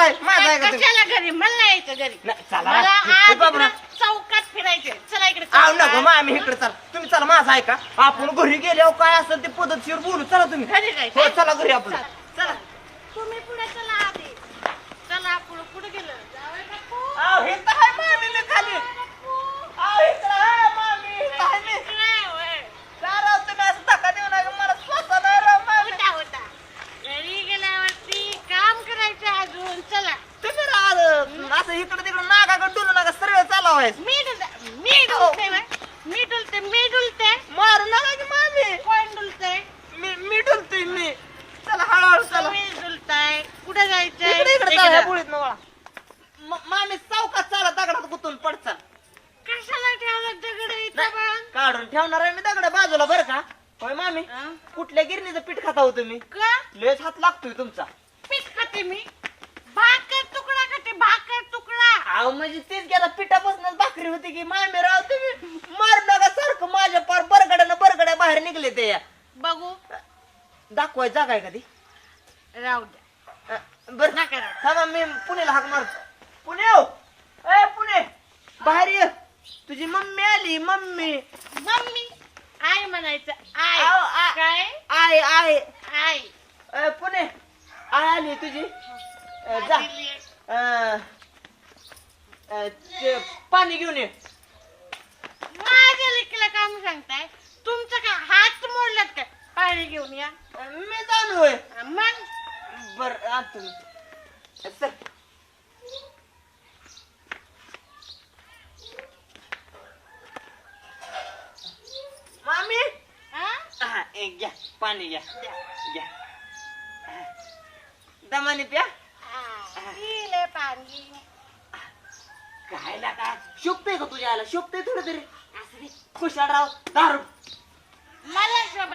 चला माझा आहे का तुम्ही कशाला घरी मला यायचं घरी नाही, चला मला हे आज बाबा इकडं चौकात फिरायचे चला इकडे आव नको चौकात. मामी इकडे चला तुम्ही चला माझा ऐका आपण घरी गेल्यावर काय असेल ते पद्धतशीर बोलू चला तुम्ही घरी काय हो चला घरी आपण चला तुम्ही पुढे चला आधी चला पुढे पुढे गेलं जावई बापू आव हे तर आहे मामी मी खाली बापू. आव हे तर आहे मामी हे तर आहे मी इकडे होय. जा राव तुम्ही असं धक्का देऊ नका मला स्वतः नाही राव मामी होता होता घरी गेल्यावरती काम करायचं अजून चला तुम्ही राव असं इकडे तिकडे नागाकडे डुलू नका सरळ चालावायचं मी डुलते ना मी डुलते मारू नका की मामी कोण डुलते मी डुलतोय मी चला हळूहळू चला तुम्ही डुलताय कुठे जायचंय इकडे इकडे इकडं. चला ह्या पुढीत नवळा मामी चौकात चाला दगडात गुतून पडचाल कशाला ठेवलं दगड इथं बा? काढून ठेवणार आहे मी दगड बाजूला बरं का होय मामी हं? कुठल्या गिरणीचं पीठ खाता हो तुम्ही का लयच हात लागतोय तुमचा पीठ खाते मी भाकर तुकडा खाते भाकर तुकडा अहो म्हणजे तेच गेला पिठापासूनच भाकरी होती की मामी राव तुम्ही मारू नका सारखं माझ्या पार बरगड्या बाहेर निघले ते या बघू दाखवाय जागा आहे कधी राहू द्या बर नका राहू. थांबा मी पुण्याला हाक मारतो पुणे हो ए पुणे बाहेर ये तुझी मम्मी आली मम्मी मम्मी आई म्हणायचं आई आव, आ- काय I I I A, Pune I आली तुझी जा दिली. ते पाणी घेऊन ये माझ्या लेकीला काम सांगताय तुमचं काय हात मोडलात काय पाणी घेऊन या मी जाऊन होय मग बर तुम्ही सर मामी हा? हा एक घ्या पाणी घ्या घ्या दमाने प्या हा, पिले पाणी काय का शोभतय का तुझ्या आला शोभतय थोडं तरी खुशाल राव दारू मला शोभ